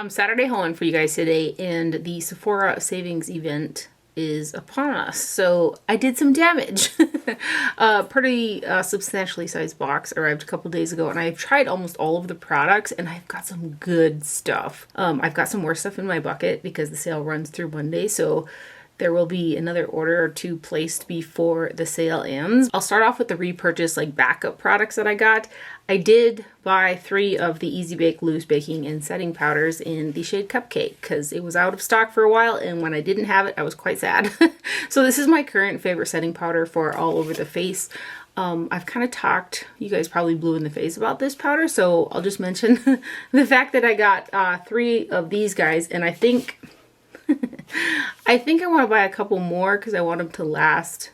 I'm Saturday hauling for you guys today, and the Sephora savings event is upon us. So I did some damage. A pretty substantially sized box arrived a couple days ago, and I've tried almost all of the products, and I've got some good stuff. I've got some more stuff in my bucket because the sale runs through Monday, so there will be another order or two placed before the sale ends. I'll start off with the repurchase backup products that I got. I did buy 3 of the Easy Bake Loose Baking and Setting Powders in the shade Cupcake because it was out of stock for a while, and when I didn't have it, I was quite sad. So this is my current favorite setting powder for all over the face. I've kind of talked, you guys probably blue in the face about this powder, so I'll just mention the fact that I got 3 of these guys, and I think I want to buy a couple more because I want them to last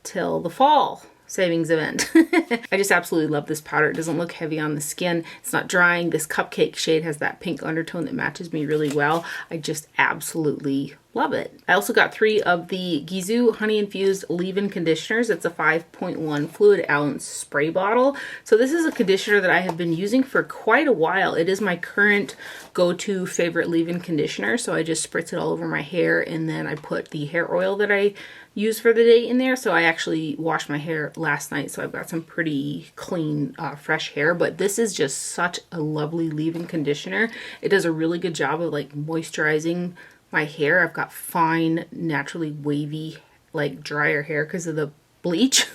till the fall savings event. I just absolutely love this powder. It doesn't look heavy on the skin. It's not drying. This Cupcake shade has that pink undertone that matches me really well. I just absolutely love it. I also got 3 of the Gizu honey infused leave-in conditioners. It's a 5.1 fluid ounce spray bottle. So this is a conditioner that I have been using for quite a while. It is my current go-to favorite leave-in conditioner. So I just spritz it all over my hair, and then I put the hair oil that I use for the day in there. So I actually washed my hair last night, so I've got some pretty clean, fresh hair. But this is just such a lovely leave-in conditioner. It does a really good job of moisturizing my hair. I've got fine, naturally wavy, drier hair because of the bleach.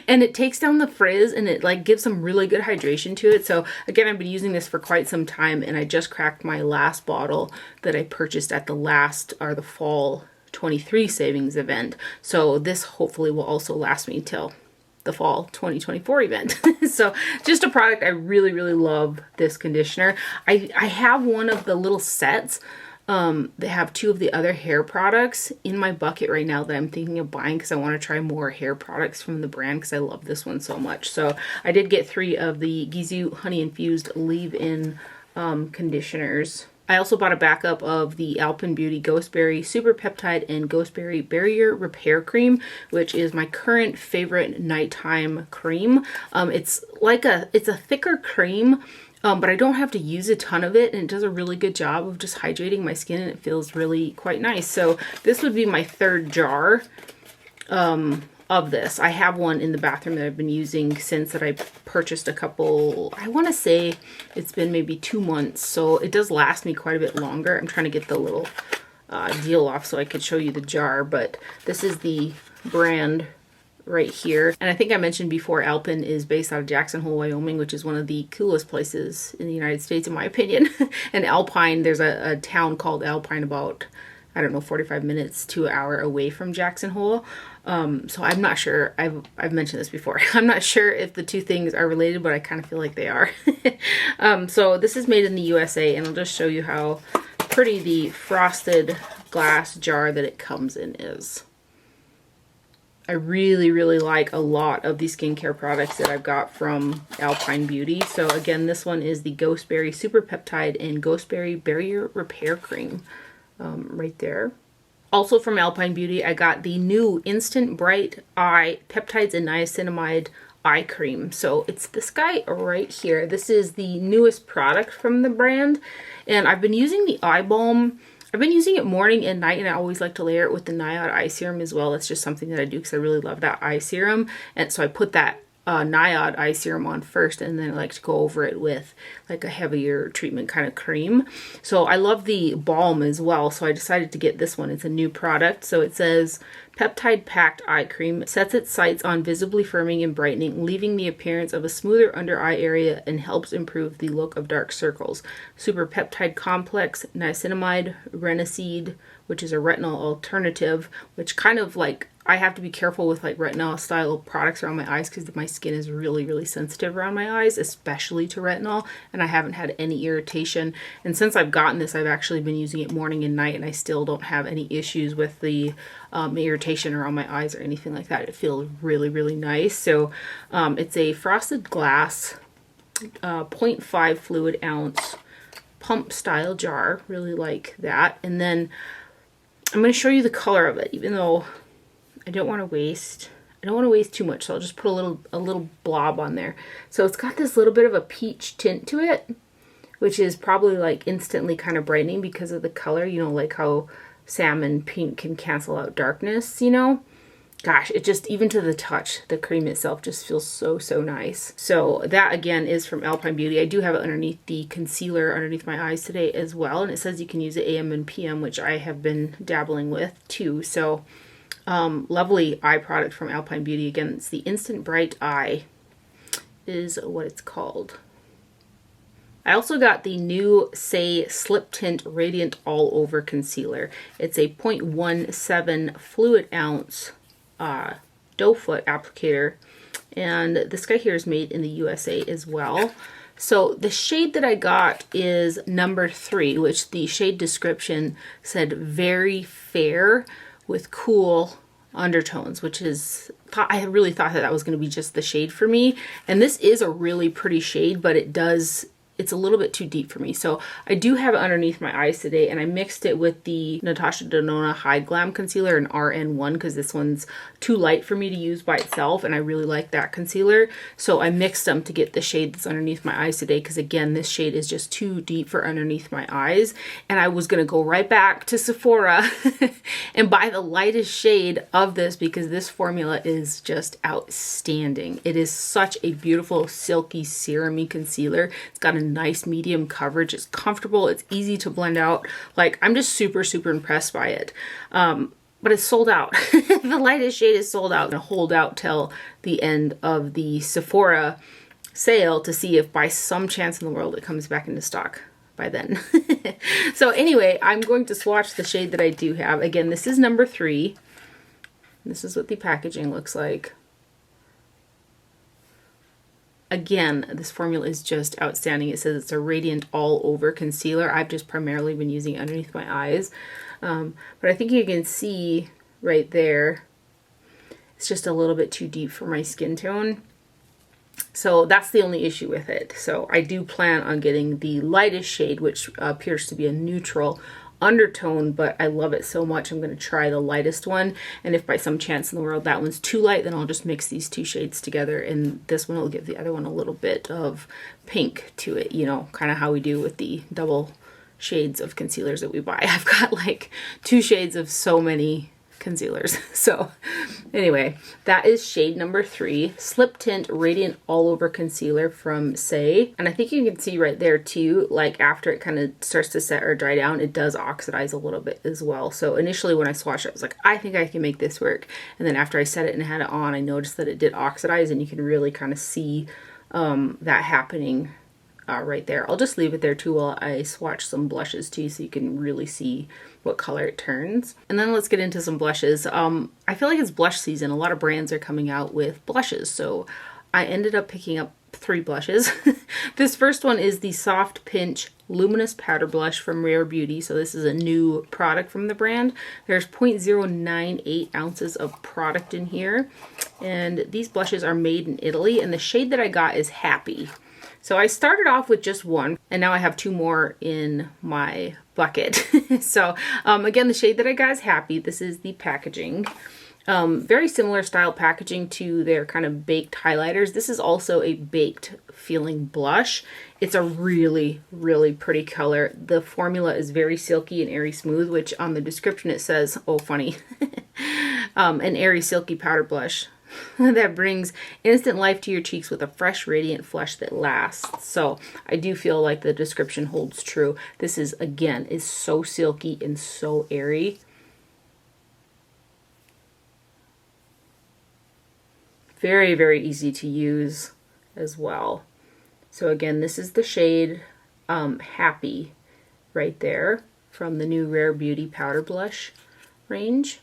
And it takes down the frizz, and it gives some really good hydration to it. So again, I've been using this for quite some time, and I just cracked my last bottle that I purchased at the fall 23 savings event. So this hopefully will also last me till the fall 2024 event. So just a product. I really, really love this conditioner. I have one of the little sets. They have 2 of the other hair products in my bucket right now that I'm thinking of buying because I want to try more hair products from the brand because I love this one so much. So I did get 3 of the Gizu honey infused leave-in conditioners. I also bought a backup of the Alpen Beauty Ghostberry Super Peptide and Ghostberry Barrier Repair Cream, which is my current favorite nighttime cream. It's a thicker cream, but I don't have to use a ton of it, and it does a really good job of just hydrating my skin, and it feels really quite nice. So this would be my 3rd jar of this. I have one in the bathroom that I've been using since that I purchased a couple, I want to say it's been maybe 2 months, so it does last me quite a bit longer. I'm trying to get the little deal off so I could show you the jar, but this is the brand right here. And I think I mentioned before, Alpen is based out of Jackson Hole, Wyoming, which is one of the coolest places in the United States, in my opinion. And Alpine, there's a town called Alpine about, I don't know, 45 minutes to an hour away from Jackson Hole. So I'm not sure, I've mentioned this before, I'm not sure if the 2 things are related, but I kind of feel like they are. So this is made in the USA, and I'll just show you how pretty the frosted glass jar that it comes in is. I really, really like a lot of the skincare products that I've got from Alpine Beauty. So again, this one is the Ghostberry Super Peptide and Ghostberry Barrier Repair Cream right there. Also from Alpine Beauty, I got the new Instant Bright Eye Peptides and Niacinamide Eye Cream. So it's this guy right here. This is the newest product from the brand, and I've been using the eye balm. I've been using it morning and night, and I always like to layer it with the Niod eye serum as well. It's just something that I do because I really love that eye serum. And so I put that Niod eye serum on first, and then I like to go over it with a heavier treatment kind of cream. So I love the balm as well, so I decided to get this one. It's a new product. So it says peptide packed eye cream, sets its sights on visibly firming and brightening, leaving the appearance of a smoother under eye area, and helps improve the look of dark circles. Super peptide complex, niacinamide, reniseed, which is a retinol alternative, which kind of I have to be careful with retinol style products around my eyes because my skin is really, really sensitive around my eyes, especially to retinol, and I haven't had any irritation. And since I've gotten this, I've actually been using it morning and night, and I still don't have any issues with the irritation around my eyes or anything like that. It feels really, really nice. So it's a frosted glass 0.5 fluid ounce pump style jar. Really like that. And then I'm going to show you the color of it, even though I don't want to waste too much, so I'll just put a little blob on there. So it's got this little bit of a peach tint to it. which is probably like instantly kind of brightening because of the color, you know, like how salmon pink can cancel out darkness, you know. Gosh, it just, even to the touch, the cream itself just feels so, so nice. So that again is from Alpine Beauty. I do have it underneath the concealer underneath my eyes today as well. And it says you can use it AM and PM, which I have been dabbling with too. So lovely eye product from Alpine Beauty. Again, it's the Instant Bright Eye is what it's called. I also got the new Saie Slip Tint Radiant All Over Concealer. It's a 0.17 fluid ounce doe foot applicator, and this guy here is made in the USA as well. So the shade that I got is number 3, which the shade description said very fair with cool undertones, which is, I really thought that was going to be just the shade for me. And this is a really pretty shade, but it's a little bit too deep for me. So I do have it underneath my eyes today, and I mixed it with the Natasha Denona High Glam Concealer in RN1 because this one's too light for me to use by itself, and I really like that concealer. So I mixed them to get the shade that's underneath my eyes today because, again, this shade is just too deep for underneath my eyes. And I was going to go right back to Sephora and buy the lightest shade of this because this formula is just outstanding. It is such a beautiful, silky, serum-y concealer. It's got a nice medium coverage. It's comfortable. It's easy to blend out. Like, I'm just super, super impressed by it. But it's sold out. The lightest shade is sold out. I'm going to hold out till the end of the Sephora sale to see if by some chance in the world it comes back into stock by then. So anyway, I'm going to swatch the shade that I do have. Again, this is number 3. This is what the packaging looks like. Again, this formula is just outstanding. It says it's a Radiant All Over Concealer. I've just primarily been using it underneath my eyes. But I think you can see right there, it's just a little bit too deep for my skin tone. So that's the only issue with it. So I do plan on getting the lightest shade, which appears to be a neutral undertone, but I love it so much I'm going to try the lightest one. And if by some chance in the world that one's too light, then I'll just mix these 2 shades together, and this one will give the other one a little bit of pink to it, you know, kind of how we do with the double shades of concealers that we buy. I've got like 2 shades of so many concealers. So anyway, that is shade number 3, Slip Tint Radiant All Over Concealer from Saie. And I think you can see right there too, like after it kind of starts to set or dry down, it does oxidize a little bit as well. So initially when I swatched it, I was like, I think I can make this work. And then after I set it and had it on, I noticed that it did oxidize, and you can really kind of see that happening right there. I'll just leave it there too while I swatch some blushes too, so you can really see what color it turns. And then let's get into some blushes. I feel like it's blush season. A lot of brands are coming out with blushes, so I ended up picking up 3 blushes. This first one is the Soft Pinch Luminous Powder Blush from Rare Beauty. So this is a new product from the brand. There's 0.098 ounces of product in here, and these blushes are made in Italy, and the shade that I got is Happy. So I started off with just 1, and now I have 2 more in my bucket. So again, the shade that I got is Happy. This is the packaging. Very similar style packaging to their kind of baked highlighters. This is also a baked feeling blush. It's a really, really pretty color. The formula is very silky and airy smooth, which on the description it says, oh funny, an airy silky powder blush that brings instant life to your cheeks with a fresh, radiant flush that lasts. So I do feel like the description holds true. This is, again, is so silky and so airy. Very, very easy to use as well. So again, this is the shade Happy right there from the new Rare Beauty Powder Blush range.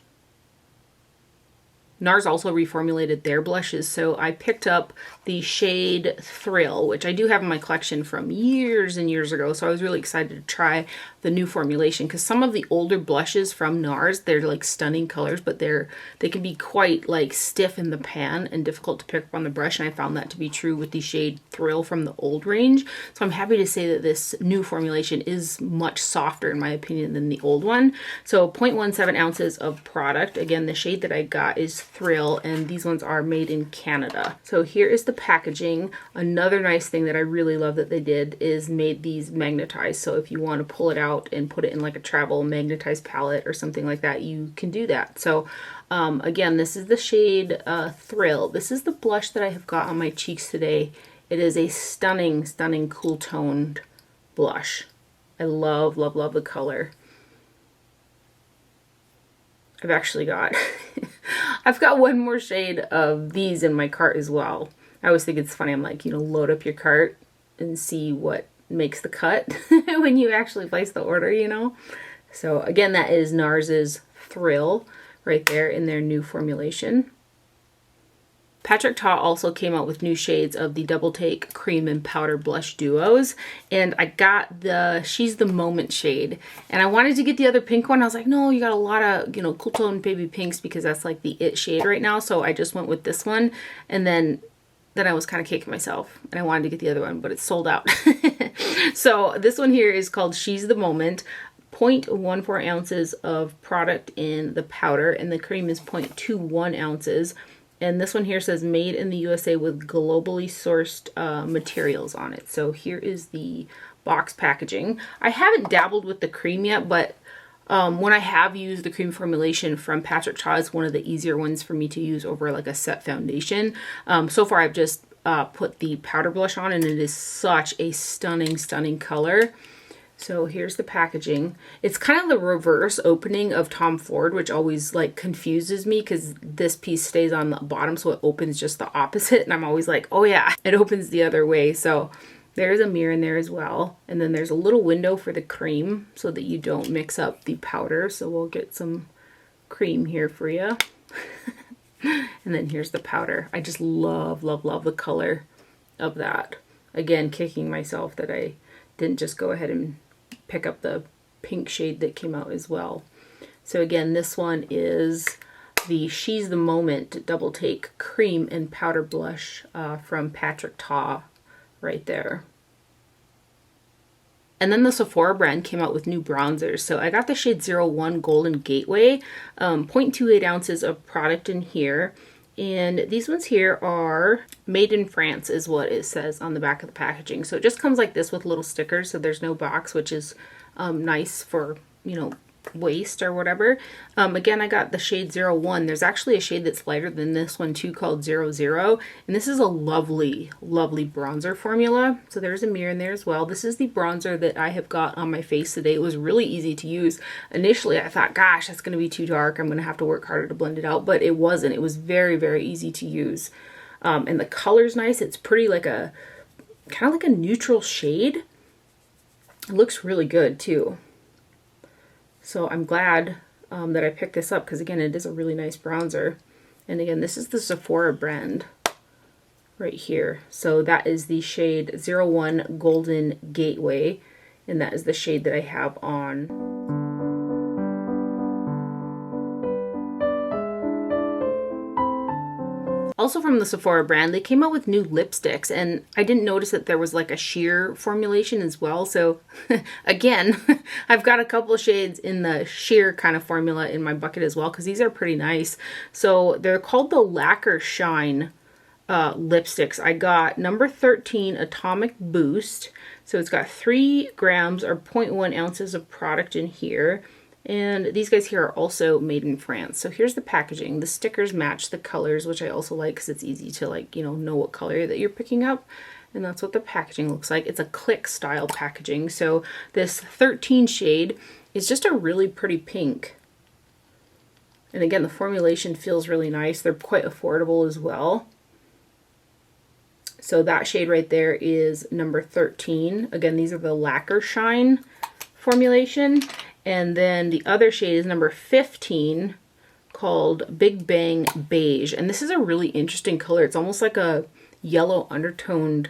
Nars also reformulated their blushes, so I picked up the shade Thrill, which I do have in my collection from years and years ago, so I was really excited to try the new formulation, because some of the older blushes from Nars, they're like stunning colors, but they can be quite like stiff in the pan and difficult to pick up on the brush, and I found that to be true with the shade Thrill from the old range. So I'm happy to say that this new formulation is much softer in my opinion than the old one. So 0.17 ounces of product. Again, the shade that I got is Thrill, and these ones are made in Canada. So here is the packaging. Another nice thing that I really love that they did is made these magnetized. So if you want to pull it out and put it in like a travel magnetized palette or something like that, you can do that. So again, this is the shade Thrill. This is the blush that I have got on my cheeks today. It is a stunning, stunning cool toned blush. I love, love, love the color. I've actually got, I've got one more shade of these in my cart as well. I always think it's funny. I'm like, you know, load up your cart and see what makes the cut when you actually place the order, you know. So again, that is Nars's Thrill right there in their new formulation. Patrick Ta also came out with new shades of the Double Take Cream and Powder Blush Duos. And I got the She's the Moment shade. And I wanted to get the other pink one. I was like, no, you got a lot of, you know, cool tone baby pinks because that's like the it shade right now. So I just went with this one. And then I was kind of kicking myself. And I wanted to get the other one, but it's sold out. So this one here is called She's the Moment. 0.14 ounces of product in the powder. And the cream is 0.21 ounces. And this one here says made in the USA with globally sourced materials on it. So here is the box packaging. I haven't dabbled with the cream yet, but when I have used the cream formulation from Patrick Ta, it's one of the easier ones for me to use over like a set foundation. So far I've just put the powder blush on, and it is such a stunning, stunning color. So here's the packaging. It's kind of the reverse opening of Tom Ford, which always like confuses me because this piece stays on the bottom, so it opens just the opposite. And I'm always like, oh yeah, it opens the other way. So there's a mirror in there as well. And then there's a little window for the cream so that you don't mix up the powder. So we'll get some cream here for you. And then here's the powder. I just love, love, love the color of that. Again, kicking myself that I didn't just go ahead and pick up the pink shade that came out as well. So again, this one is the She's the Moment Double Take Cream and Powder Blush from Patrick Ta right there. And then the Sephora brand came out with new bronzers. So I got the shade 01 Golden Gateway, 0.28 ounces of product in here. And these ones here are made in France is what it says on the back of the packaging. So it just comes like this with little stickers. So there's no box, which is nice for, you know, waste or whatever. Again, I got the shade 01. There's actually a shade that's lighter than this one too called 00. And this is a lovely, lovely bronzer formula. So there's a mirror in there as well. This is the bronzer that I have got on my face today. It was really easy to use. Initially, I thought, gosh, that's going to be too dark. I'm going to have to work harder to blend it out. But it wasn't. It was very, very easy to use. And the color's nice. It's pretty like a, kind of like a neutral shade. It looks really good too. So I'm glad that I picked this up because, again, it is a really nice bronzer. And again, this is the Sephora brand right here. So that is the shade 01 Golden Gateway. And that is the shade that I have on. Also from the Sephora brand, they came out with new lipsticks, and I didn't notice that there was like a sheer formulation as well. So again, I've got a couple of shades in the sheer kind of formula in my bucket as well, because these are pretty nice. So they're called the Lacquer Shine lipsticks. I got number 13 Atomic Boost. So it's got 3 grams or 0.1 ounces of product in here. And these guys here are also made in France. So here's the packaging. The stickers match the colors, which I also like because it's easy to, like, you know what color that you're picking up. And that's what the packaging looks like. It's a click style packaging. So this 13 shade is just a really pretty pink. And again, the formulation feels really nice. They're quite affordable as well. So that shade right there is number 13. Again, these are the Lacquer Shine formulation. And then the other shade is number 15 called Big Bang Beige. And this is a really interesting color. It's almost like a yellow undertoned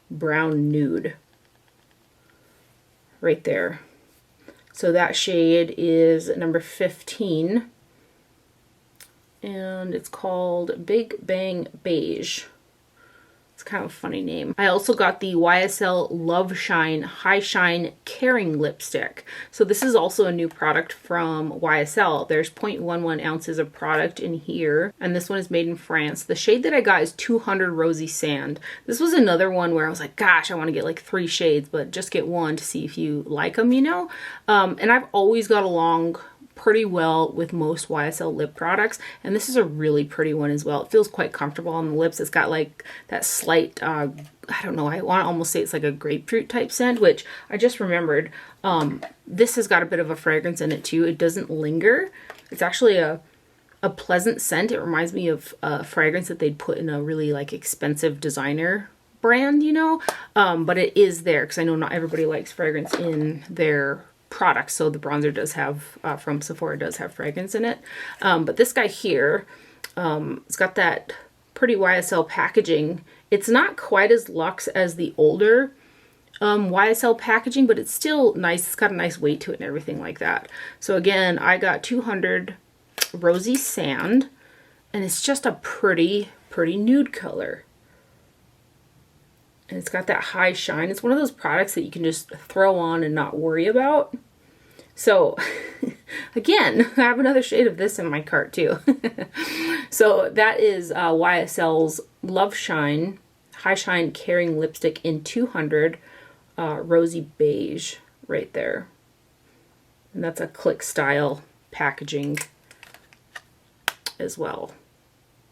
brown nude right there. So that shade is number 15. And it's called Big Bang Beige. It's kind of a funny name. I also got the YSL Love Shine High Shine Caring Lipstick. So this is also a new product from YSL. There's 0.11 ounces of product in here, and this one is made in France. The shade that I got is 200 Rosy Sand. This was another one where I was like, gosh, I want to get like 3 shades, but just get one to see if you like them, you know? And I've always got along pretty well with most YSL lip products, and this is a really pretty one as well. It feels quite comfortable on the lips. It's got like that slight I don't know, I want to almost say it's like a grapefruit type scent, which I just remembered. This has got a bit of a fragrance in it too. It doesn't linger. It's actually a pleasant scent. It reminds me of a fragrance that they'd put in a really like expensive designer brand, you know, but it is there because I know not everybody likes fragrance in their products. So the bronzer does have from Sephora does have fragrance in it, but this guy here, it's got that pretty YSL packaging. It's not quite as luxe as the older YSL packaging, but it's still nice. It's got a nice weight to it and everything like that. So again, I got 200 Rosy Sand, and it's just a pretty nude color. And it's got that high shine. It's one of those products that you can just throw on and not worry about. So again, I have another shade of this in my cart too. So that is YSL's Love Shine High Shine Caring Lipstick in 200 Rosy Beige right there. And that's a click style packaging as well.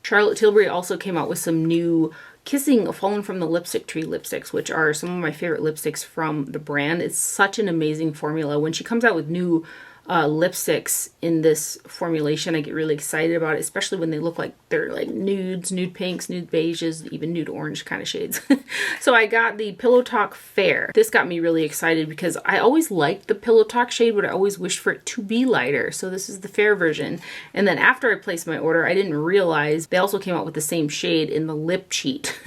Charlotte Tilbury also came out with some new Kissing Fallen from the Lipstick Tree lipsticks, which are some of my favorite lipsticks from the brand. It's such an amazing formula. When she comes out with new lipsticks in this formulation, I get really excited about it, especially when they look like they're like nudes, nude pinks, nude beiges, even nude orange kind of shades. So I got the Pillow Talk Fair. This got me really excited because I always liked the Pillow Talk shade, but I always wished for it to be lighter. So this is the fair version. And then after I placed my order, I didn't realize they also came out with the same shade in the lip cheat.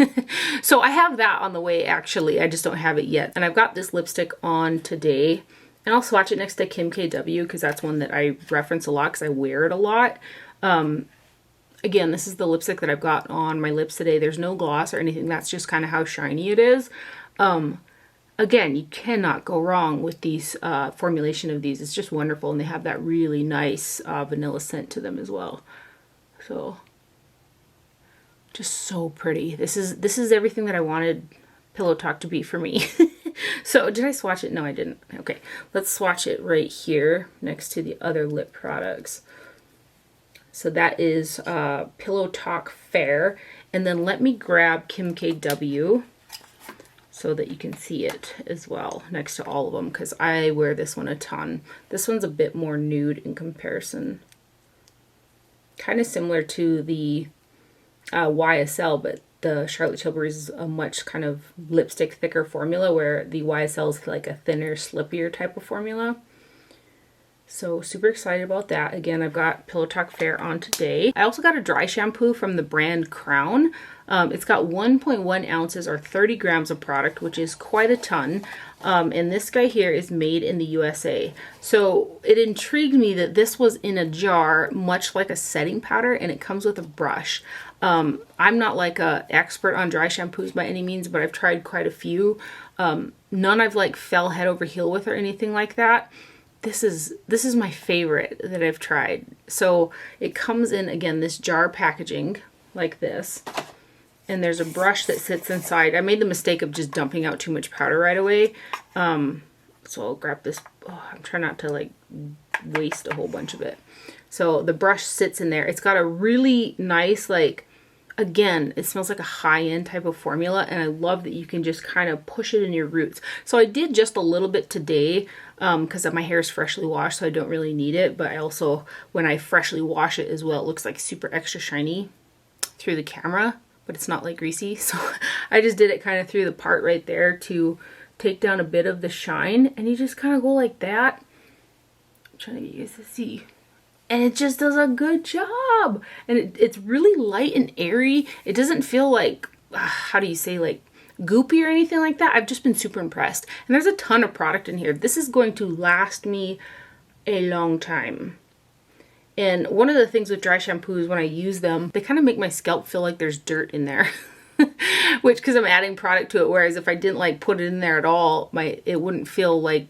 So I have that on the way actually. I just don't have it yet. And I've got this lipstick on today. And I'll swatch it next to Kim KW because that's one that I reference a lot because I wear it a lot. Again, this is the lipstick that I've got on my lips today. There's no gloss or anything. That's just kind of how shiny it is. Again, you cannot go wrong with these formulation of these. It's just wonderful. And they have that really nice vanilla scent to them as well. So just so pretty. This is everything that I wanted Pillow Talk to be for me. So did I swatch it? No, I didn't. Okay, let's swatch it right here next to the other lip products. So that is Pillow Talk Fair. And then let me grab Kim KW so that you can see it as well next to all of them because I wear this one a ton. This one's a bit more nude in comparison. Kind of similar to the YSL, but the Charlotte Tilbury is a much kind of lipstick thicker formula where the YSL is like a thinner, slippier type of formula. So super excited about that. Again, I've got Pillow Talk Fair on today. I also got a dry shampoo from the brand Crown. It's got 1.1 ounces or 30 grams of product, which is quite a ton. And this guy here is made in the USA. So it intrigued me that this was in a jar, much like a setting powder, and it comes with a brush. I'm not like a expert on dry shampoos by any means, but I've tried quite a few. None I've like fell head over heel with or anything like that. This is my favorite that I've tried. So it comes in, again, this jar packaging like this. And there's a brush that sits inside. I made the mistake of just dumping out too much powder right away. So I'll grab this. Oh, I'm trying not to like waste a whole bunch of it. So the brush sits in there. It's got a really nice, like, again, it smells like a high-end type of formula, and I love that you can just kind of push it in your roots. So I did just a little bit today because my hair is freshly washed, so I don't really need it. But I also, when I freshly wash it as well, it looks like super extra shiny through the camera, but it's not like greasy. So I just did it kind of through the part right there to take down a bit of the shine, and you just kind of go like that. I'm trying to get you guys to see. And it just does a good job. And it's really light and airy. It doesn't feel like, how do you say, like goopy or anything like that. I've just been super impressed. And there's a ton of product in here. This is going to last me a long time. And one of the things with dry shampoos when I use them, they kind of make my scalp feel like there's dirt in there. which because I'm adding product to it, whereas if I didn't like put it in there at all, it wouldn't feel like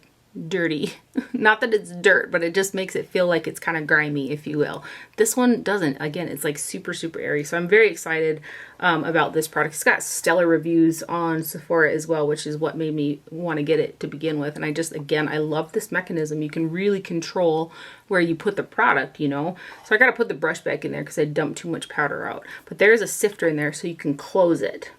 dirty. Not that it's dirt, but it just makes it feel like it's kind of grimy, if you will. This one doesn't. Again, it's like super, super airy. So I'm very excited about this product. It's got stellar reviews on Sephora as well, which is what made me want to get it to begin with. And I just, again, I love this mechanism. You can really control where you put the product, you know. So I got to put the brush back in there because I dumped too much powder out. But there's a sifter in there so you can close it,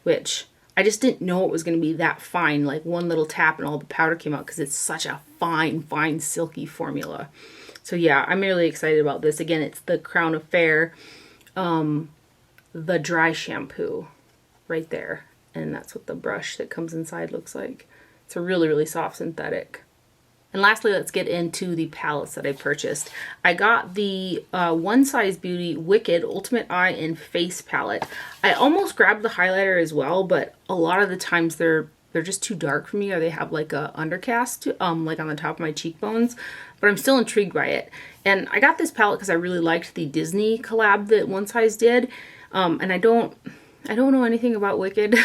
which I just didn't know it was going to be that fine, like one little tap and all the powder came out, because it's such a fine, fine, silky formula. So yeah, I'm really excited about this. Again, it's the Crown Affair, the dry shampoo right there. And that's what the brush that comes inside looks like. It's a really, really soft synthetic. And lastly, let's get into the palettes that I purchased. I got the One Size Beauty Wicked Ultimate Eye and Face palette. I almost grabbed the highlighter as well, but a lot of the times they're just too dark for me, or they have like a undercast like on the top of my cheekbones, but I'm still intrigued by it. And I got this palette because I really liked the Disney collab that One Size did. And I don't know anything about Wicked.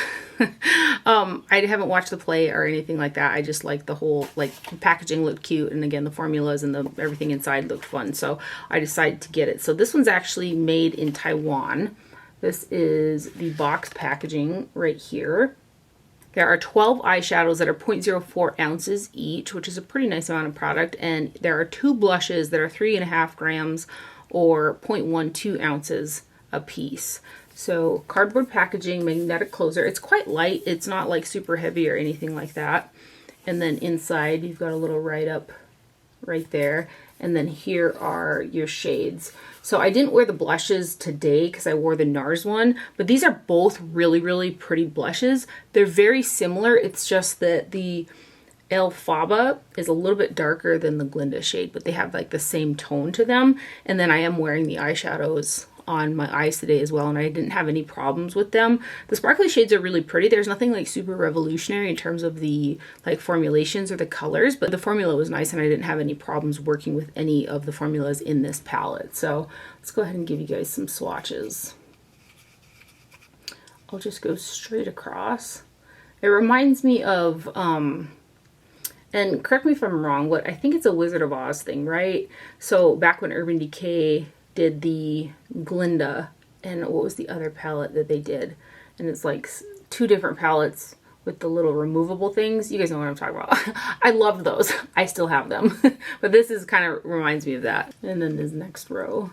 I haven't watched the play or anything like that. I just like the whole, like, packaging looked cute, and again the formulas and everything inside looked fun, so I decided to get it. So this one's actually made in Taiwan. This is the box packaging right here. There are 12 eyeshadows that are 0.04 ounces each, which is a pretty nice amount of product, and there are 2 blushes that are 3.5 grams or 0.12 ounces a piece. So cardboard packaging, magnetic closer. It's quite light. It's not like super heavy or anything like that. And then inside you've got a little write-up right there. And then here are your shades. So I didn't wear the blushes today because I wore the Nars one, but these are both really, really pretty blushes. They're very similar. It's just that the Elphaba is a little bit darker than the Glinda shade, but they have like the same tone to them. And then I am wearing the eyeshadows on my eyes today as well, and I didn't have any problems with them. The sparkly shades are really pretty. There's nothing like super revolutionary in terms of the like formulations or the colors, but the formula was nice and I didn't have any problems working with any of the formulas in this palette. So let's go ahead and give you guys some swatches. I'll just go straight across. It reminds me of and correct me if I'm wrong, but I think it's a Wizard of Oz thing, right? So back when Urban Decay did the Glinda, and what was the other palette that they did? And it's like 2 different palettes with the little removable things. You guys know what I'm talking about. I loved those. I still have them. But this is kind of reminds me of that. And then this next row.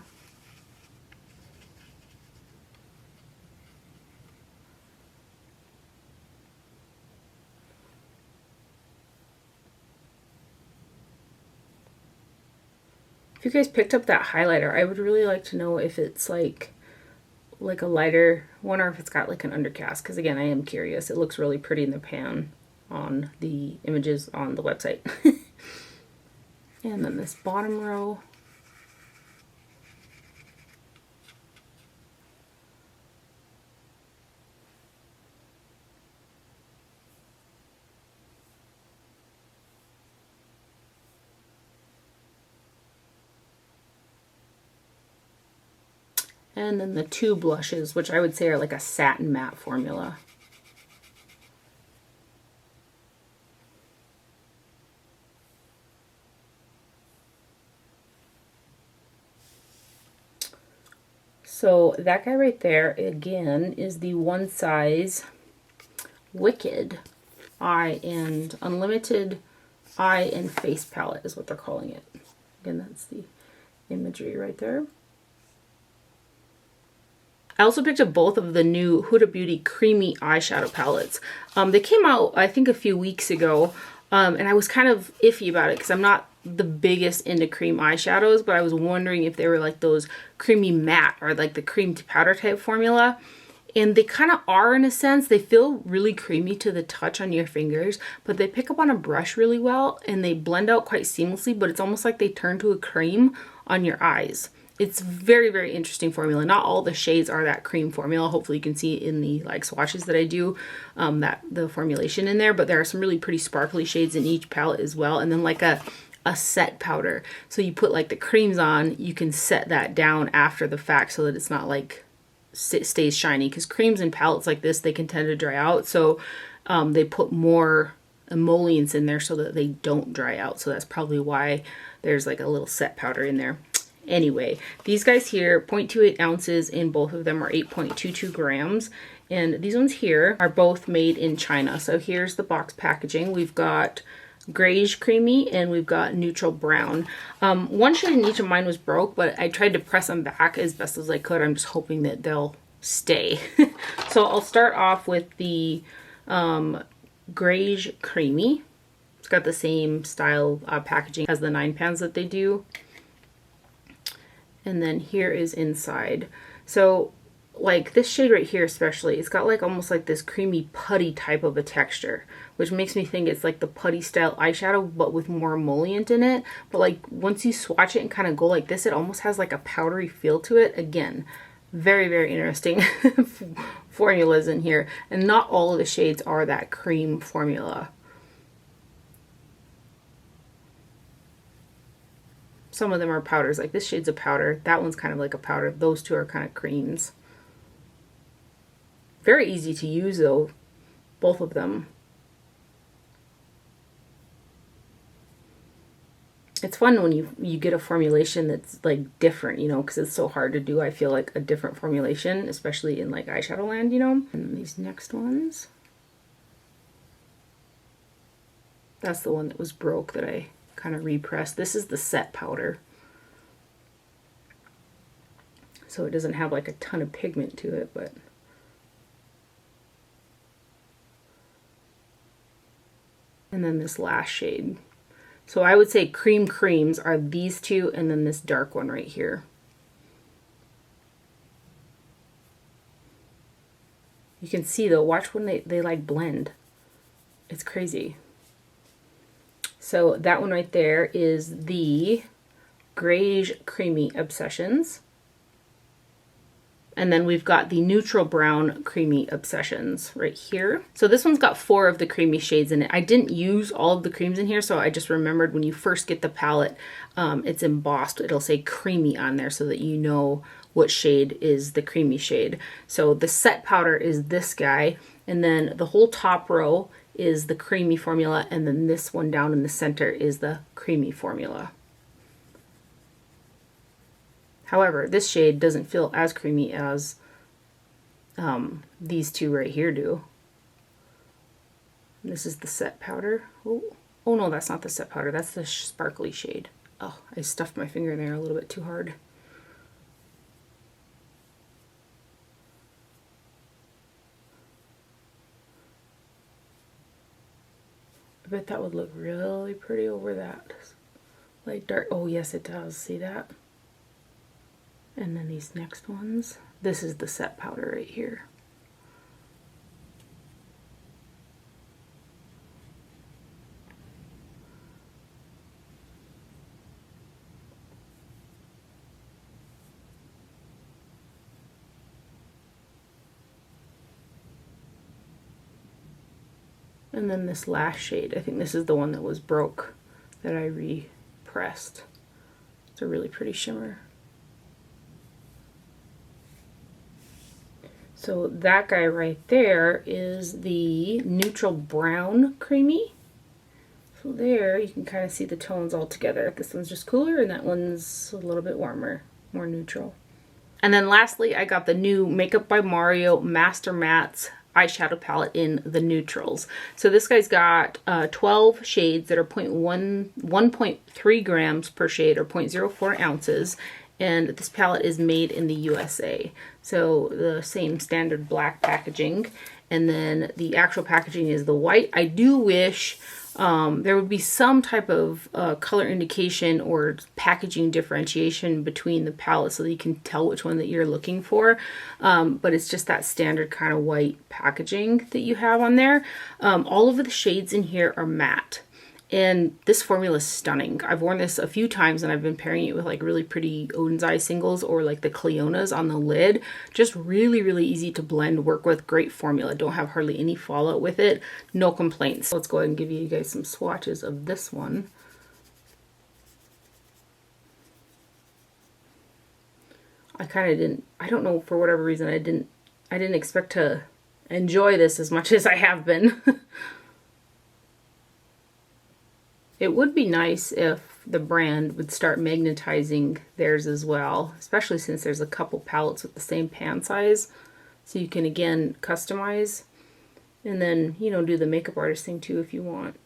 If you guys picked up that highlighter, I would really like to know if it's like a lighter one or if it's got like an undercast, because again, I am curious. It looks really pretty in the pan on the images on the website. And then this bottom row. And then the 2 blushes, which I would say are like a satin matte formula. So that guy right there, again, is the One Size Wicked Eye and Unlimited Eye and Face palette is what they're calling it. Again, that's the imagery right there. I also picked up both of the new Huda Beauty Creamy Eyeshadow Palettes. They came out, I think, a few weeks ago, and I was kind of iffy about it because I'm not the biggest into cream eyeshadows, but I was wondering if they were like those creamy matte or like the cream to powder type formula. And they kind of are in a sense. They feel really creamy to the touch on your fingers, but they pick up on a brush really well and they blend out quite seamlessly, but it's almost like they turn to a cream on your eyes. It's very, very interesting formula. Not all the shades are that cream formula. Hopefully you can see in the like swatches that I do that the formulation in there, but there are some really pretty sparkly shades in each palette as well. And then like a set powder. So you put like the creams on, you can set that down after the fact so that it's not like stays shiny, because creams and palettes like this, they can tend to dry out. So they put more emollients in there so that they don't dry out. So that's probably why there's like a little set powder in there. Anyway, these guys here, 0.28 ounces, and both of them are 8.22 grams. And these ones here are both made in China. So here's the box packaging. We've got grayish creamy and we've got neutral brown. One shade in each of mine was broke, but I tried to press them back as best as I could. I'm just hoping that they'll stay. So I'll start off with the grayish creamy. It's got the same style packaging as the 9 pans that they do. And then here is inside. So like this shade right here especially, it's got like almost like this creamy putty type of a texture, which makes me think it's like the putty style eyeshadow but with more emollient in it. But like once you swatch it and kind of go like this, it almost has like a powdery feel to it. Again, very, very interesting formulas in here. And not all of the shades are that cream formula. Some of them are powders, like this shade's a powder. That one's kind of like a powder. Those two are kind of creams. Very easy to use though, both of them. It's fun when you get a formulation that's like different, you know, because it's so hard to do. I feel like a different formulation, especially in like eyeshadow land, you know. And these next ones. That's the one that was broke that I kind of repressed. This is the set powder. So it doesn't have like a ton of pigment to it, but and then this last shade. So I would say creams are these two and then this dark one right here. You can see though, watch when they like blend. It's crazy. So that one right there is the Grayish Creamy Obsessions. And then we've got the Neutral Brown Creamy Obsessions right here. So this one's got 4 of the creamy shades in it. I didn't use all of the creams in here, so I just remembered when you first get the palette, it's embossed. It'll say creamy on there so that you know what shade is the creamy shade. So the set powder is this guy, and then the whole top row is the creamy formula, and then this one down in the center is the creamy formula. However, this shade doesn't feel as creamy as these two right here do. This is the set powder. Oh no, that's not the set powder. That's the sparkly shade. Oh, I stuffed my finger in there a little bit too hard. I bet that would look really pretty over that. Like dark. Oh yes, it does. See that? And then these next ones, this is the set powder right here. And then this last shade, I think this is the one that was broke that I repressed. It's a really pretty shimmer. So that guy right there is the Neutral Brown Creamy. So there you can kind of see the tones all together. This one's just cooler and that one's a little bit warmer, more neutral. And then lastly, I got the new Makeup by Mario Master Mattes eyeshadow palette in the neutrals. So this guy's got 12 shades that are 1.3 grams per shade, or 0.04 ounces. And this palette is made in the USA. So the same standard black packaging. And then the actual packaging is the white. I do wish there would be some type of color indication or packaging differentiation between the palettes so that you can tell which one that you're looking for. But it's just that standard kind of white packaging that you have on there. All of the shades in here are matte. And this formula is stunning. I've worn this a few times and I've been pairing it with like really pretty Odin's Eye singles or like the Cleonas on the lid. Just really, really easy to blend, work with, great formula. Don't have hardly any fallout with it. No complaints. So let's go ahead and give you guys some swatches of this one. I kind of didn't, I don't know, for whatever reason, I didn't expect to enjoy this as much as I have been. It would be nice if the brand would start magnetizing theirs as well, especially since there's a couple palettes with the same pan size. So you can, again, customize and then, you know, do the makeup artist thing too if you want.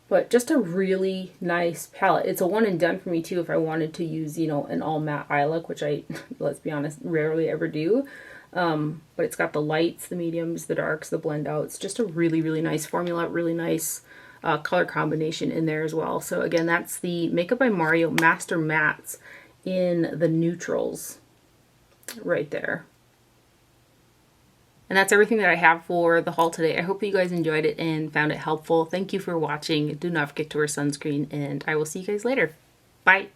But just a really nice palette. It's a one and done for me too if I wanted to use, you know, an all matte eye look, which I, let's be honest, rarely ever do. But it's got the lights, the mediums, the darks, the blend outs. Just a really, really nice formula, really nice color combination in there as well. So again, that's the Makeup by Mario Master Mattes in the neutrals right there. And that's everything that I have for the haul today. I hope you guys enjoyed it and found it helpful. Thank you for watching. Do not forget to wear sunscreen, and I will see you guys later. Bye.